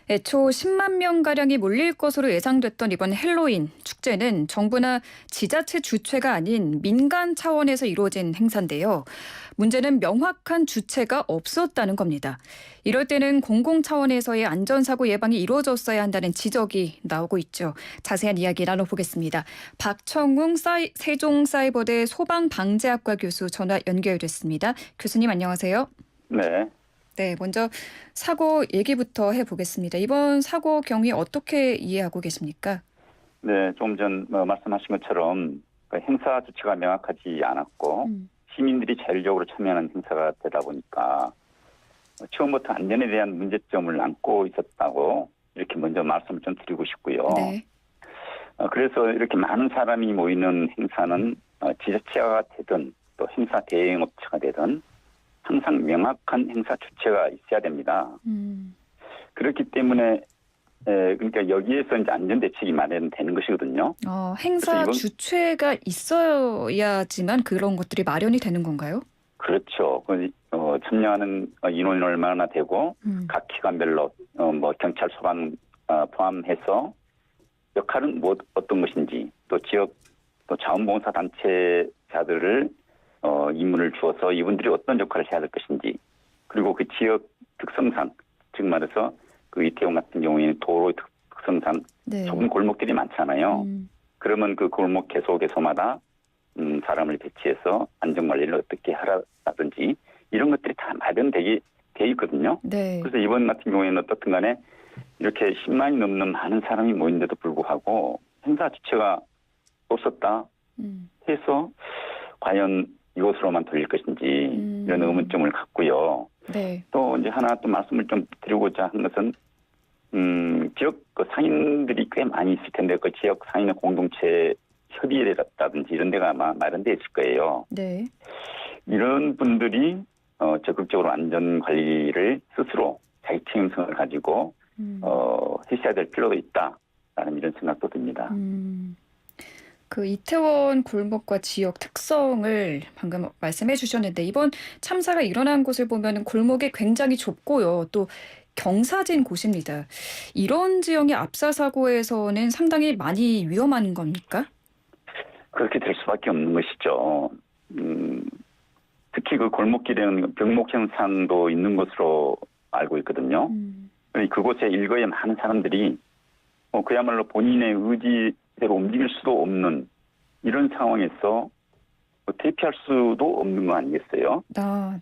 애초 10만 명가량이 몰릴 것으로 예상됐던 이번 헬로윈 축제는 정부나 지자체 주최가 아닌 민간 차원에서 이루어진 행사인데요. 문제는 명확한 주체가 없었다는 겁니다. 이럴 때는 공공 차원에서의 안전사고 예방이 이루어졌어야 한다는 지적이 나오고 있죠. 자세한 이야기 나눠보겠습니다. 박청웅 세종사이버대 소방방재학과 교수 전화 연결됐습니다. 교수님 안녕하세요. 네. 네, 먼저 사고 얘기부터 해보겠습니다. 이번 사고 경위 어떻게 이해하고 계십니까? 네, 좀 전 말씀하신 것처럼 그 행사 주체가 명확하지 않았고 시민들이 자율적으로 참여하는 행사가 되다 보니까 처음부터 안전에 대한 문제점을 안고 있었다고 이렇게 먼저 말씀을 좀 드리고 싶고요. 네. 그래서 이렇게 많은 사람이 모이는 행사는 지자체가 되든 또 행사 대행업체가 되든 항상 명확한 행사 주체가 있어야 됩니다. 그렇기 때문에 그러니까 여기에서 이제 안전 대책이 마련되는 것이거든요. 행사 주체가 있어야지만 그런 것들이 마련이 되는 건가요? 그렇죠. 참여하는 인원이 얼마나 되고 각 기관별로 뭐 경찰, 소방 포함해서 역할은 어떤 것인지 또 지역 또 자원봉사 단체자들을 임무를 주어서 이분들이 어떤 역할을 해야 될 것인지 그리고 그 지역 특성상 즉 말해서 그 이태원 같은 경우에는 도로의 특성상 네. 좁은 골목들이 많잖아요. 그러면 그 골목 개소마다 사람을 배치해서 안전관리를 어떻게 하라든지 이런 것들이 다 마련되게 돼 있거든요. 네. 그래서 이번 같은 경우에는 어떻든 간에 이렇게 10만이 넘는 많은 사람이 모인데도 불구하고 행사 주체가 없었다 해서 과연 이곳으로만 돌릴 것인지 이런 의문점을 갖고요. 네. 또 이제 하나 또 말씀을 좀 드리고자 한 것은 지역 그 상인들이 꽤 많이 있을 텐데 그 지역 상인의 공동체 협의회라든지 이런 데가 아마 마련되어 있을 거예요. 네. 이런 분들이 적극적으로 안전 관리를 스스로 자기 책임성을 가지고 하셔야 될 필요가 있다라는 이런 생각도 듭니다. 그 이태원 골목과 지역 특성을 방금 말씀해 주셨는데 이번 참사가 일어난 곳을 보면 골목이 굉장히 좁고요. 또 경사진 곳입니다. 이런 지역의 압사 사고에서는 상당히 많이 위험한 겁니까? 그렇게 될 수밖에 없는 것이죠. 특히 그 골목길에는 병목 현상도 있는 것으로 알고 있거든요. 그곳에 일거에 많은 사람들이 그야말로 본인의 의지대로 움직일 수도 없는 이런 상황에서 대피할 수도 없는 거 아니겠어요?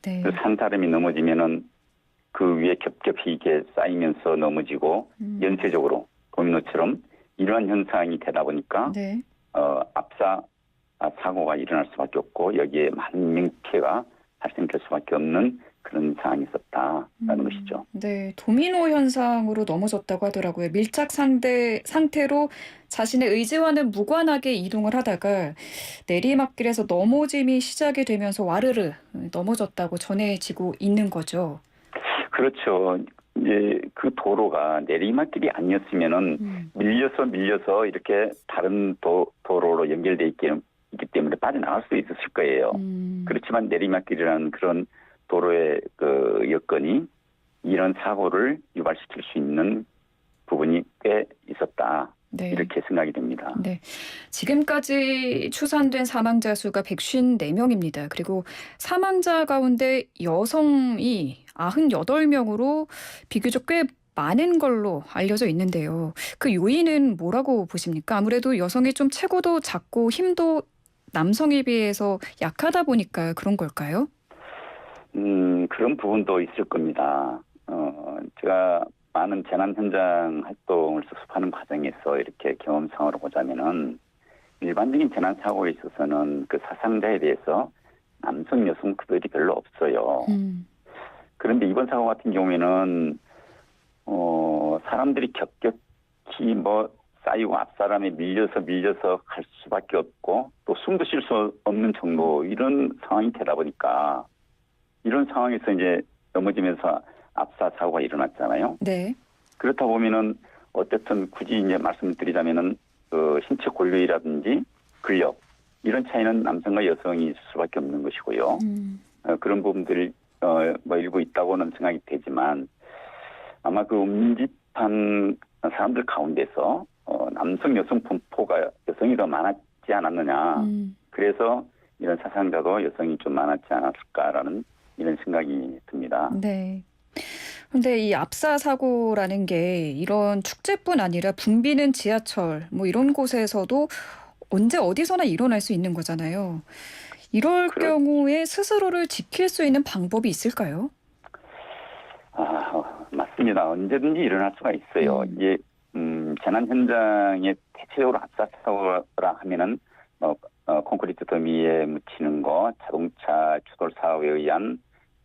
네. 그래서 한 사람이 넘어지면은 그 위에 겹겹이 이게 쌓이면서 넘어지고 연쇄적으로 도미노처럼 이러한 현상이 되다 보니까 네. 압사 사고가 일어날 수밖에 없고 여기에 많은 인명피해가 발생될 수밖에 없는 그런 상황이 있었다라는 것이죠. 네, 도미노 현상으로 넘어졌다고 하더라고요. 밀착 상태로 자신의 의지와는 무관하게 이동을 하다가 내리막길에서 넘어짐이 시작이 되면서 와르르 넘어졌다고 전해지고 있는 거죠. 그렇죠. 이제 그 도로가 내리막길이 아니었으면은 밀려서 이렇게 다른 도로로 연결돼 있기 때문에 빠져나갈 수 있었을 거예요. 그렇지만 내리막길이라는 그런 도로의 그 여건이 이런 사고를 유발시킬 수 있는 부분이 꽤 있었다. 네. 이렇게 생각이 됩니다. 네. 지금까지 추산된 사망자 수가 154명입니다. 그리고 사망자 가운데 여성이 98명으로 비교적 꽤 많은 걸로 알려져 있는데요. 그 요인은 뭐라고 보십니까? 아무래도 여성이 좀 체구도 작고 힘도 남성에 비해서 약하다 보니까 그런 걸까요? 그런 부분도 있을 겁니다. 제가 많은 재난 현장 활동을 수습하는 과정에서 이렇게 경험상으로 보자면은 일반적인 재난 사고에 있어서는 그 사상자에 대해서 남성, 여성 그들이 별로 없어요. 그런데 이번 사고 같은 경우에는 사람들이 겹겹이 쌓이고 앞 사람에 밀려서 갈 수밖에 없고 또 숨도 쉴 수 없는 정도 이런 상황이 되다 보니까 이런 상황에서 이제 넘어지면서 압사 사고가 일어났잖아요. 네. 그렇다 보면은 어쨌든 굳이 이제 말씀드리자면은 그 신체 권력이라든지 근력 이런 차이는 남성과 여성이 있을 수밖에 없는 것이고요. 그런 부분들이 일부 있다고는 생각이 되지만 아마 그 집합한 사람들 가운데서 남성 여성 분포가 여성이 더 많았지 않았느냐. 그래서 이런 사상자도 여성이 좀 많았지 않았을까라는 이런 생각이 듭니다. 네. 근데 이 압사 사고라는 게 이런 축제뿐 아니라 붐비는 지하철 뭐 이런 곳에서도 언제 어디서나 일어날 수 있는 거잖아요. 이럴 경우에 스스로를 지킬 수 있는 방법이 있을까요? 맞습니다. 언제든지 일어날 수가 있어요. 이게 재난 현장에 대체적으로 압사 사고라 하면은 콘크리트 더미에 묻히는 거, 자동차 추돌 사고에 의한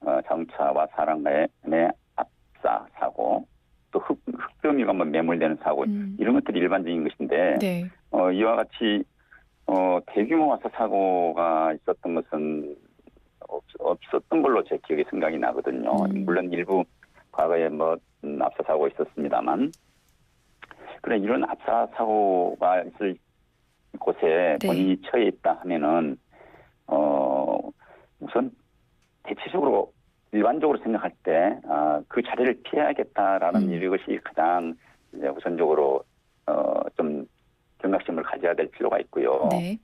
자동차와 사람 간의 압사 사고, 또 흙더미가 매몰되는 사고 이런 것들이 일반적인 것인데 네. 이와 같이 대규모 압사 사고가 있었던 것은 없었던 걸로 제 기억에 생각이 나거든요. 물론 일부 과거에 압사 사고가 있었습니다만, 그래 이런 압사 사고가 있을 곳에 네. 본인이 처해 있다 하면은 우선 대체적으로 일반적으로 생각할 때 그 자리를 피해야겠다라는 이것이 가장 이제 우선적으로 좀 경각심을 가져야 될 필요가 있고요. 네.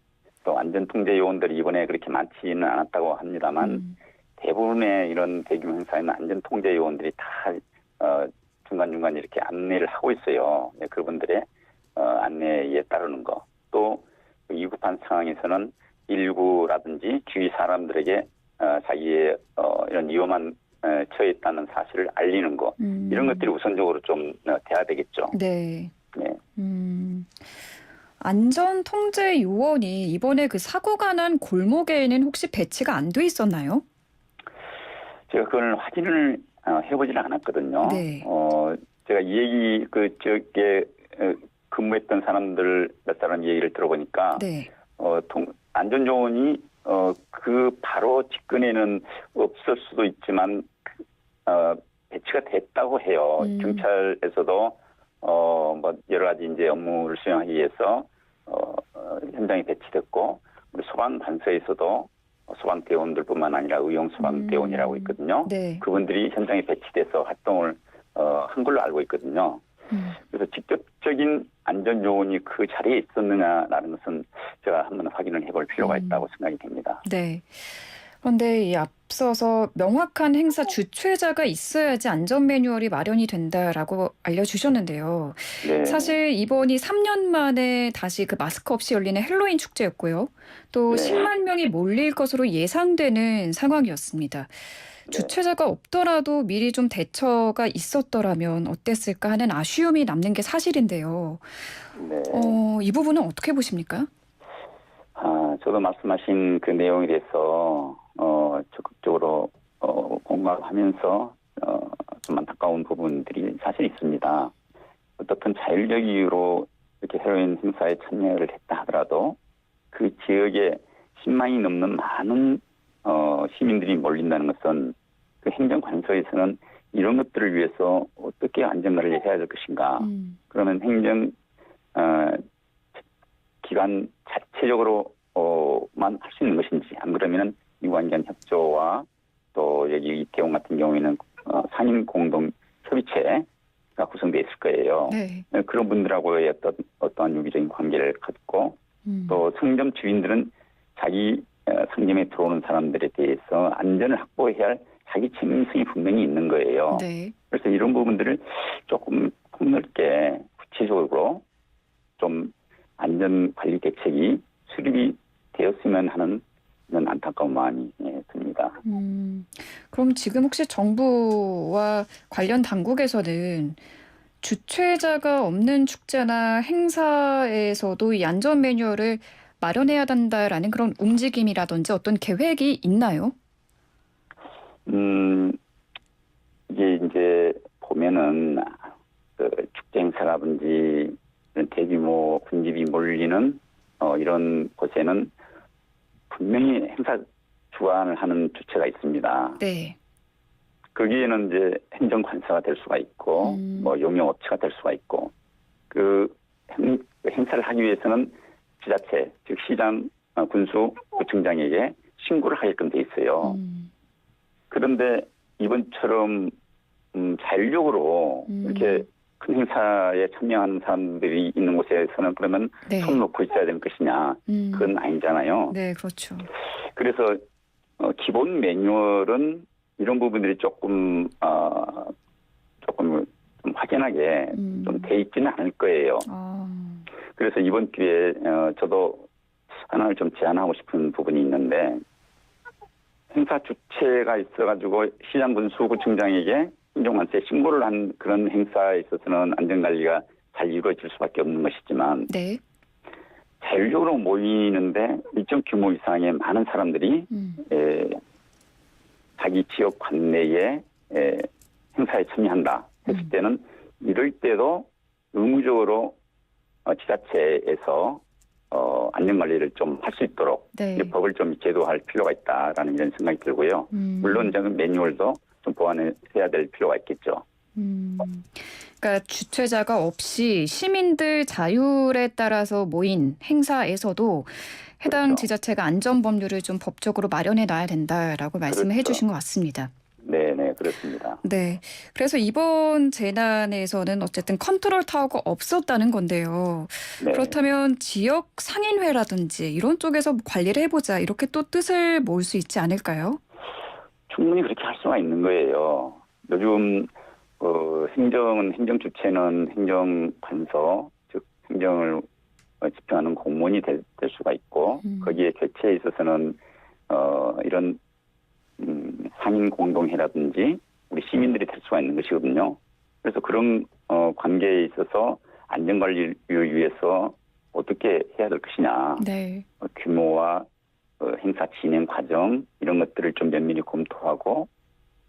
또 안전통제 요원들이 이번에 그렇게 많지는 않았다고 합니다만 대부분의 이런 대규모 행사에는 안전통제 요원들이 다 중간중간 이렇게 안내를 하고 있어요. 네, 그분들의 안내에 따르는 거. 또 위급한 상황에서는 119라든지 주위 사람들에게 자기의 이런 위험한 처해 있다는 사실을 알리는 거. 이런 것들이 우선적으로 좀 돼야 되겠죠. 네. 네. 안전통제 요원이 이번에 그 사고가 난 골목에는 혹시 배치가 안 돼 있었나요? 제가 그걸 확인을 해보지는 않았거든요. 네. 제가 이 얘기 저게 근무했던 사람들 몇 사람 얘기를 들어보니까 네. 안전요원이 그 바로 직근에는 없을 수도 있지만 배치가 됐다고 해요. 경찰에서도 여러 가지 이제 업무를 수행하기 위해서 현장에 배치됐고, 우리 소방관서에서도 소방대원들뿐만 아니라 의용 소방대원이라고 있거든요. 네. 그분들이 현장에 배치돼서 활동을 한 걸로 알고 있거든요. 그래서 직접적인 안전요원이 그 자리에 있었느냐라는 것은 제가 한번 확인을 해볼 필요가 있다고 생각이 됩니다. 네. 그런데 이 앞서서 명확한 행사 주최자가 있어야지 안전 매뉴얼이 마련이 된다라고 알려주셨는데요. 네. 사실 이번이 3년 만에 다시 그 마스크 없이 열리는 헬로윈 축제였고요. 또 네. 10만 명이 몰릴 것으로 예상되는 상황이었습니다. 주최자가 없더라도 미리 좀 대처가 있었더라면 어땠을까 하는 아쉬움이 남는 게 사실인데요. 네. 이 부분은 어떻게 보십니까? 저도 말씀하신 그 내용에 대해서 적극적으로 공감하면서 좀 안타까운 부분들이 사실 있습니다. 어떻든 자율적 이유로 이렇게 헬로윈 행사에 참여를 했다 하더라도 그 지역에 10만이 넘는 많은 시민들이 몰린다는 것은 그 행정관서에서는 이런 것들을 위해서 어떻게 안전관리를 해야 될 것인가. 그러면 행정 기관 자체적으로만 할 수 있는 것인지, 안 그러면은 유관기관 협조와 또 여기 이태원 같은 경우에는 상임 공동 협의체가 구성되어 있을 거예요. 네. 그런 분들하고의 어떠한 유기적인 관계를 갖고 또 상점 주인들은 자기 상점에 들어오는 사람들에 대해서 안전을 확보해야 할 자기 책임성이 분명히 있는 거예요. 네. 그래서 이런 부분들을 조금 폭넓게 구체적으로 좀 안전관리 대책이 수립이 되었으면 하는 그런 안타까운 마음이 듭니다. 그럼 지금 혹시 정부와 관련 당국에서는 주최자가 없는 축제나 행사에서도 이 안전 매뉴얼을 마련해야 된다라는 그런 움직임이라든지 어떤 계획이 있나요? 이게 이제 보면은 그 축제 행사라든지 대규모 군집이 몰리는 이런 곳에는 분명히 행사 주관을 하는 주체가 있습니다. 네. 거기에는 이제 행정관사가 될 수가 있고, 용역업체가 될 수가 있고, 그 행사를 하기 위해서는 지자체, 즉 시장, 군수, 구청장에게 신고를 하게끔 돼 있어요. 그런데 이번처럼 자율적으로 이렇게 큰 행사에 참여하는 사람들이 있는 곳에서는 그러면 네. 손 놓고 있어야 되는 것이냐? 그건 아니잖아요. 네, 그렇죠. 그래서 기본 매뉴얼은 이런 부분들이 조금 좀 확연하게 좀 돼 있지는 않을 거예요. 그래서 이번 기회에 저도 하나를 좀 제안하고 싶은 부분이 있는데, 행사 주체가 있어가지고 시장군 수구청장에게 행정관세에 신고를 한 그런 행사에 있어서는 안전관리가 잘 이루어질 수밖에 없는 것이지만, 네. 자율적으로 모이는데 일정 규모 이상의 많은 사람들이 자기 지역 관내에 행사에 참여한다 했을 때는 이럴 때도 의무적으로 지자체에서 안전관리를 좀 할 수 있도록 네. 법을 좀 제도할 필요가 있다라는 이런 생각이 들고요. 물론 저는 매뉴얼도 좀 보완해야 될 필요가 있겠죠. 그러니까 주최자가 없이 시민들 자율에 따라서 모인 행사에서도 해당 그렇죠. 지자체가 안전 법률을 좀 법적으로 마련해 놔야 된다라고 말씀을 그렇죠. 해주신 것 같습니다. 네, 그렇습니다. 네. 그래서 이번 재난에서는 어쨌든 컨트롤 타워가 없었다는 건데요. 네. 그렇다면 지역 상인회라든지 이런 쪽에서 관리를 해보자 이렇게 또 뜻을 모을 수 있지 않을까요? 충분히 그렇게 할 수가 있는 거예요. 요즘 행정 주체는 행정관서, 즉 행정을 집행하는 공무원이 될 수가 있고, 거기에 개최에 있어서는 이런 상인 공동회라든지 우리 시민들이 될 수가 있는 것이거든요. 그래서 그런 관계에 있어서 안전관리를 위해서 어떻게 해야 될 것이냐, 네. 규모와 행사 진행 과정 이런 것들을 좀 면밀히 검토하고,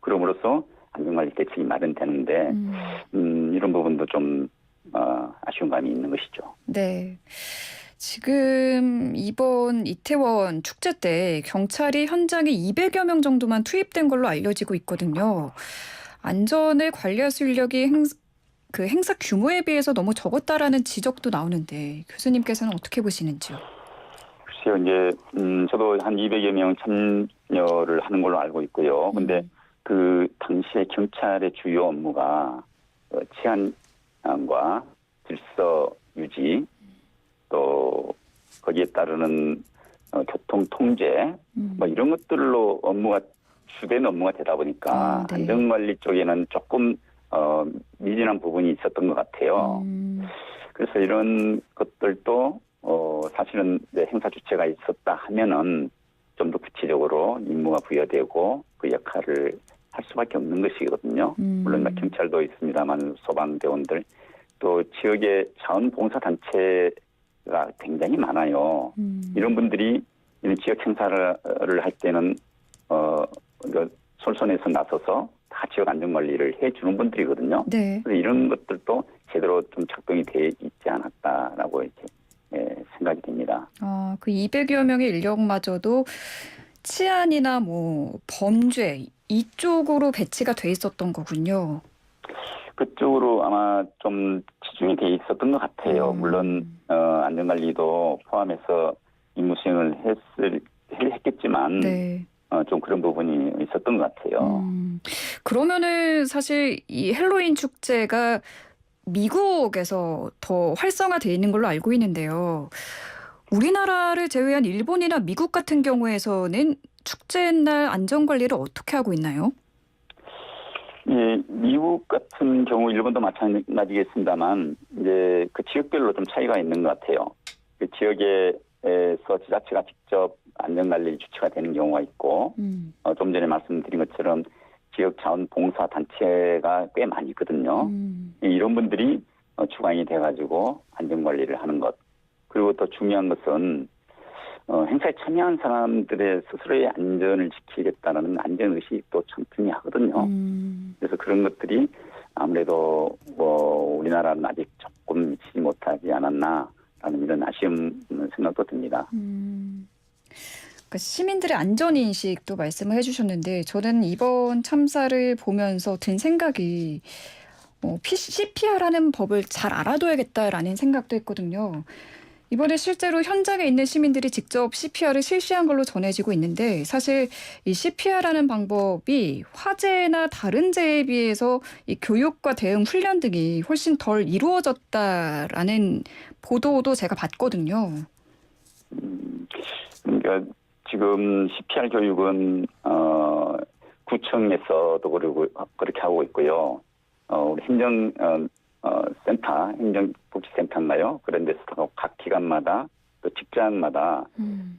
그럼으로써 안전관리 대책이 마련되는데 이런 부분도 좀 아쉬운 감이 있는 것이죠. 네. 지금 이번 이태원 축제 때 경찰이 현장에 200여 명 정도만 투입된 걸로 알려지고 있거든요. 안전을 관리할 수 인력이 행사 규모에 비해서 너무 적었다라는 지적도 나오는데 교수님께서는 어떻게 보시는지요? 글쎄요, 이제 저도 한 200여 명 참여를 하는 걸로 알고 있고요. 근데 그 당시에 경찰의 주요 업무가 치안과 질서 유지, 또 거기에 따르는 교통 통제 뭐 이런 것들로 주된 업무가 되다 보니까 네. 안전관리 쪽에는 조금 미진한 부분이 있었던 것 같아요. 그래서 이런 것들도 사실은 행사 주체가 있었다 하면은 좀 더 구체적으로 임무가 부여되고 그 역할을 할 수밖에 없는 것이거든요. 물론 경찰도 있습니다만 소방대원들, 또 지역의 자원봉사단체가 굉장히 많아요. 이런 분들이 이런 지역 행사를 할 때는 솔선해서 나서서 다 지역 안전관리를 해주는 분들이거든요. 네. 그래서 이런 것들도 제대로 좀 작동이 돼 있지 않았다라고 이렇게 생각이 됩니다. 그 200여 명의 인력마저도 치안이나 뭐 범죄 이쪽으로 배치가 돼 있었던 거군요. 그쪽으로 아마 좀 치중이 돼 있었던 것 같아요. 물론 안전관리도 포함해서 임무 수행을 했겠지만 네. 좀 그런 부분이 있었던 것 같아요. 그러면은 사실 이 헬로윈 축제가 미국에서 더 활성화되어 있는 걸로 알고 있는데요. 우리나라를 제외한 일본이나 미국 같은 경우에서는 축제날 안전관리를 어떻게 하고 있나요? 예, 미국 같은 경우, 일본도 마찬가지겠습니다만, 이제 그 지역별로 좀 차이가 있는 것 같아요. 그 지역에서 지자체가 직접 안전관리 주체가 되는 경우가 있고, 좀 전에 말씀드린 것처럼 지역 자원봉사단체가 꽤 많이 있거든요. 이런 분들이 주관이 돼가지고 안전관리를 하는 것. 그리고 또 중요한 것은 행사에 참여한 사람들의 스스로의 안전을 지키겠다는 안전의식도 참 중요하거든요. 그래서 그런 것들이 아무래도 우리나라는 아직 조금 미치지 못하지 않았나라는 이런 아쉬운 생각도 듭니다. 그러니까 시민들의 안전인식도 말씀을 해주셨는데 저는 이번 참사를 보면서 든 생각이 CPR하는 법을 잘 알아둬야겠다라는 생각도 했거든요. 이번에 실제로 현장에 있는 시민들이 직접 CPR을 실시한 걸로 전해지고 있는데 사실 이 CPR하는 방법이 화재나 다른 재해에 비해서 이 교육과 대응 훈련 등이 훨씬 덜 이루어졌다라는 보도도 제가 봤거든요. 그러니까 지금 CPR 교육은 구청에서도 그러고 그렇게 하고 있고요. 우리 센터, 행정복지센터인가요? 그런 데서 각 기관마다 또 직장마다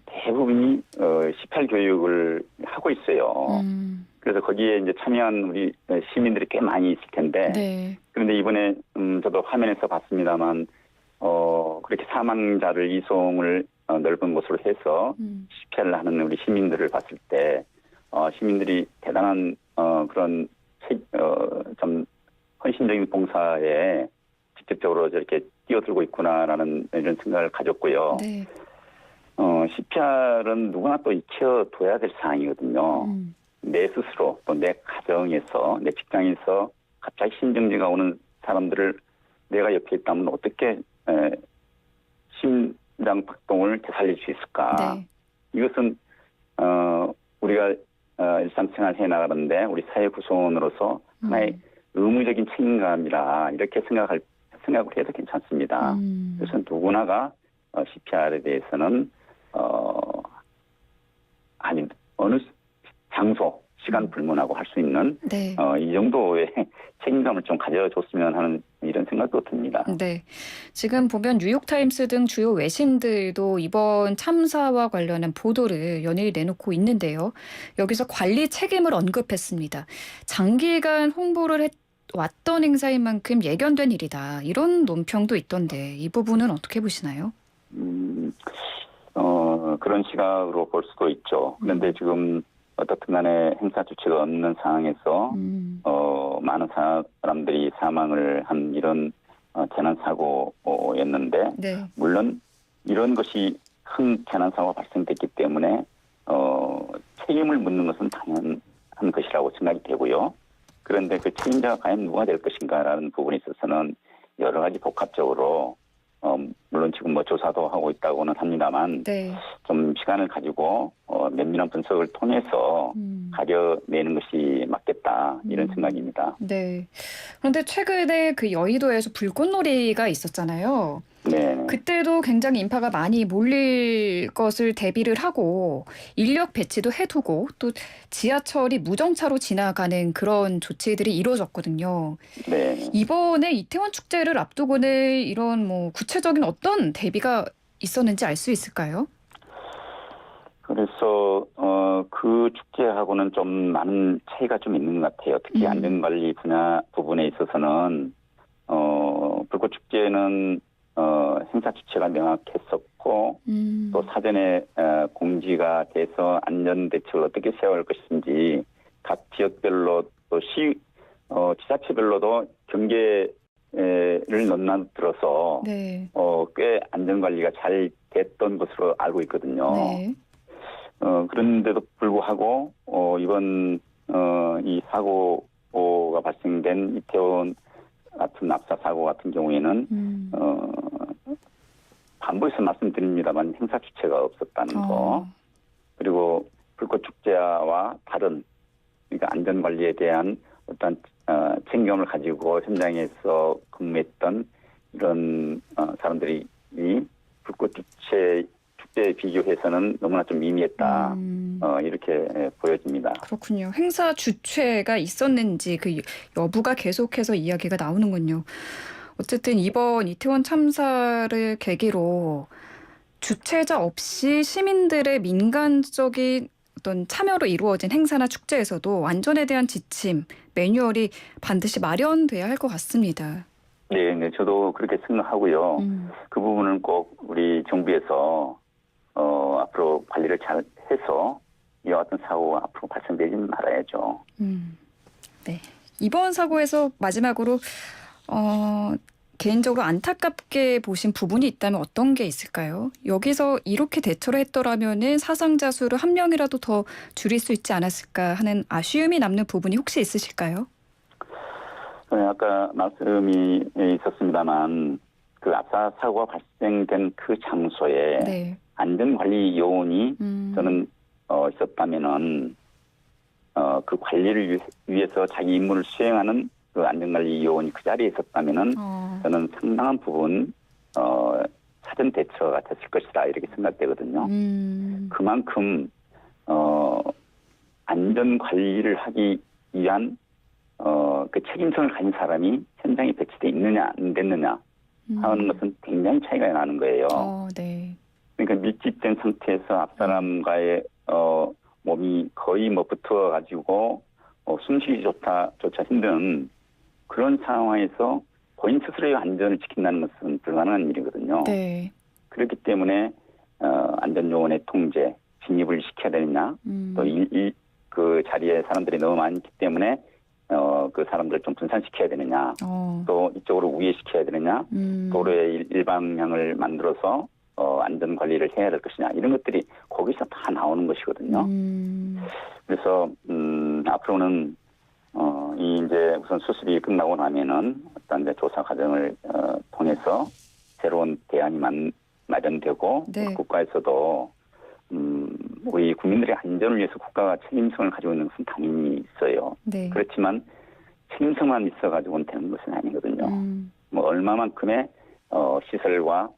대부분이 CPR 교육을 하고 있어요. 그래서 거기에 이제 참여한 우리 시민들이 꽤 많이 있을 텐데. 네. 그런데 이번에 저도 화면에서 봤습니다만 그렇게 사망자를 이송을 넓은 곳으로 해서 CPR을 하는 우리 시민들을 봤을 때 시민들이 대단한 그런 좀 헌신적인 봉사에 직접적으로 저렇게 뛰어들고 있구나라는 이런 생각을 가졌고요. 네. CPR은 누구나 또 익혀둬야 될 사항이거든요. 내 스스로 또 내 가정에서 내 직장에서 갑자기 심정지가 오는 사람들을 내가 옆에 있다면 어떻게 심장 박동을 되살릴 수 있을까? 네. 이것은 우리가 일상생활 해나가는데 우리 사회 구성원으로서 하나의 의무적인 책임감이라 이렇게 생각을 해도 괜찮습니다. 그래서 누구나가 CPR에 대해서는 어느 장소, 시간 불문하고 할 수 있는 네. 이 정도의 책임감을 좀 가져줬으면 하는 이런 생각도 듭니다. 네. 지금 보면 뉴욕타임스 등 주요 외신들도 이번 참사와 관련한 보도를 연일 내놓고 있는데요. 여기서 관리 책임을 언급했습니다. 장기간 홍보를 왔던 행사인 만큼 예견된 일이다. 이런 논평도 있던데 이 부분은 어떻게 보시나요? 그런 시각으로 볼 수도 있죠. 그런데 지금 어떻든 간에 행사 주체가 없는 상황에서 많은 사람들이 사망을 한 이런 재난사고였는데 네. 물론 이런 것이 큰 재난사고가 발생됐기 때문에 책임을 묻는 것은 당연한 것이라고 생각이 되고요. 그런데 그 책임자가 과연 누가 될 것인가라는 부분에 있어서는 여러 가지 복합적으로 물론 지금 뭐 조사도 하고 있다고는 합니다만 네. 좀 시간을 가지고 면밀한 분석을 통해서 가려내는 것이 맞겠다 이런 생각입니다. 네. 그런데 최근에 그 여의도에서 불꽃놀이가 있었잖아요. 네. 그때도 굉장히 인파가 많이 몰릴 것을 대비를 하고 인력 배치도 해두고 또 지하철이 무정차로 지나가는 그런 조치들이 이루어졌거든요. 네. 이번에 이태원 축제를 앞두고는 이런 뭐 구체적인 어떤 대비가 있었는지 알 수 있을까요? 그래서 그 축제하고는 좀 많은 차이가 좀 있는 것 같아요. 특히 안전관리 분야 부분에 있어서는 불꽃 축제는 행사 주체가 명확했었고 또 사전에 공지가 돼서 안전 대책을 어떻게 세워야 할 것인지 각 지역별로 또 지자체별로도 경계를 넘나들어서 네. 꽤 안전관리가 잘 됐던 것으로 알고 있거든요. 네. 그런데도 불구하고 이번 이 사고가 발생된 이태원 같은 압사 사고 같은 경우에는 반복해서 말씀드립니다만 행사 주체가 없었다는 거, 그리고 불꽃 축제와 다른 그러니까 안전 관리에 대한 어떤 책임감을 가지고 현장에서 근무했던 이런 사람들이 이 불꽃 축제에 비교해서는 너무나 좀 미미했다. 이렇게 보여집니다. 그렇군요. 행사 주최가 있었는지 그 여부가 계속해서 이야기가 나오는군요. 어쨌든 이번 이태원 참사를 계기로 주최자 없이 시민들의 민간적인 어떤 참여로 이루어진 행사나 축제에서도 안전에 대한 지침, 매뉴얼이 반드시 마련돼야 할 것 같습니다. 네, 저도 그렇게 생각하고요. 그 부분은 꼭 우리 정부에서 앞으로 관리를 잘 해서 이와 같은 사고가 앞으로 발생되지 말아야죠. 네. 이번 사고에서 마지막으로 개인적으로 안타깝게 보신 부분이 있다면 어떤 게 있을까요? 여기서 이렇게 대처를 했더라면은 사상자 수를 한 명이라도 더 줄일 수 있지 않았을까 하는 아쉬움이 남는 부분이 혹시 있으실까요? 아까 말씀이 있었습니다만 그 압사 사고가 발생된 그 장소에 네. 안전관리 요원이 저는 있었다면은 그 관리를 위해서 자기 임무를 수행하는 그 안전관리 요원이 그 자리에 있었다면은 저는 상당한 부분 사전 대처가 됐을 것이다 이렇게 생각되거든요. 그만큼 안전 관리를 하기 위한 그 책임성을 가진 사람이 현장에 배치돼 있느냐 안 됐느냐 하는 것은 굉장히 차이가 나는 거예요. 네. 그러니까 밀집된 상태에서 앞사람과의 몸이 거의 뭐 붙어 가지고 숨쉬기 조차 힘든 그런 상황에서 본인 스스로의 안전을 지킨다는 것은 불가능한 일이거든요. 네. 그렇기 때문에 안전요원의 통제, 진입을 시켜야 되느냐, 또 그 자리에 사람들이 너무 많기 때문에 그 사람들을 좀 분산시켜야 되느냐, 또 이쪽으로 우회시켜야 되느냐, 도로의 일방향을 만들어서 안전 관리를 해야 될 것이냐 이런 것들이 거기서 다 나오는 것이거든요. 그래서 앞으로는 이 이제 우선 수습이 끝나고 나면은 어떤 이제 조사 과정을 통해서 새로운 대안이 마련되고 네. 국가에서도 우리 국민들의 안전을 위해서 국가가 책임성을 가지고 있는 것은 당연히 있어요. 네. 그렇지만 책임성만 있어가지고는 되는 것은 아니거든요. 뭐 얼마만큼의 시설과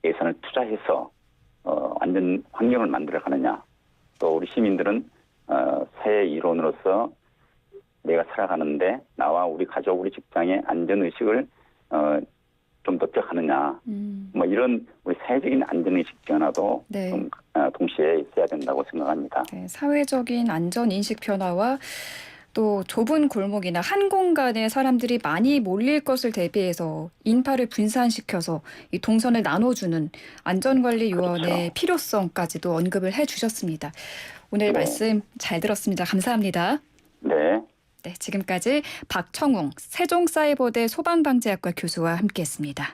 예산을 투자해서 안전 환경을 만들어 가느냐. 또 우리 시민들은 사회 일원으로서 내가 살아가는데 나와 우리 가족, 우리 직장의 안전 의식을 좀 높여가느냐. 뭐 이런 우리 사회적인 안전의식 변화도 네. 좀 동시에 있어야 된다고 생각합니다. 네, 사회적인 안전 인식 변화와 또 좁은 골목이나 한 공간에 사람들이 많이 몰릴 것을 대비해서 인파를 분산시켜서 이 동선을 나눠주는 안전관리 요원의 그렇죠. 필요성까지도 언급을 해주셨습니다. 오늘 네. 말씀 잘 들었습니다. 감사합니다. 네. 네, 지금까지 박청웅 세종사이버대 소방방재학과 교수와 함께했습니다.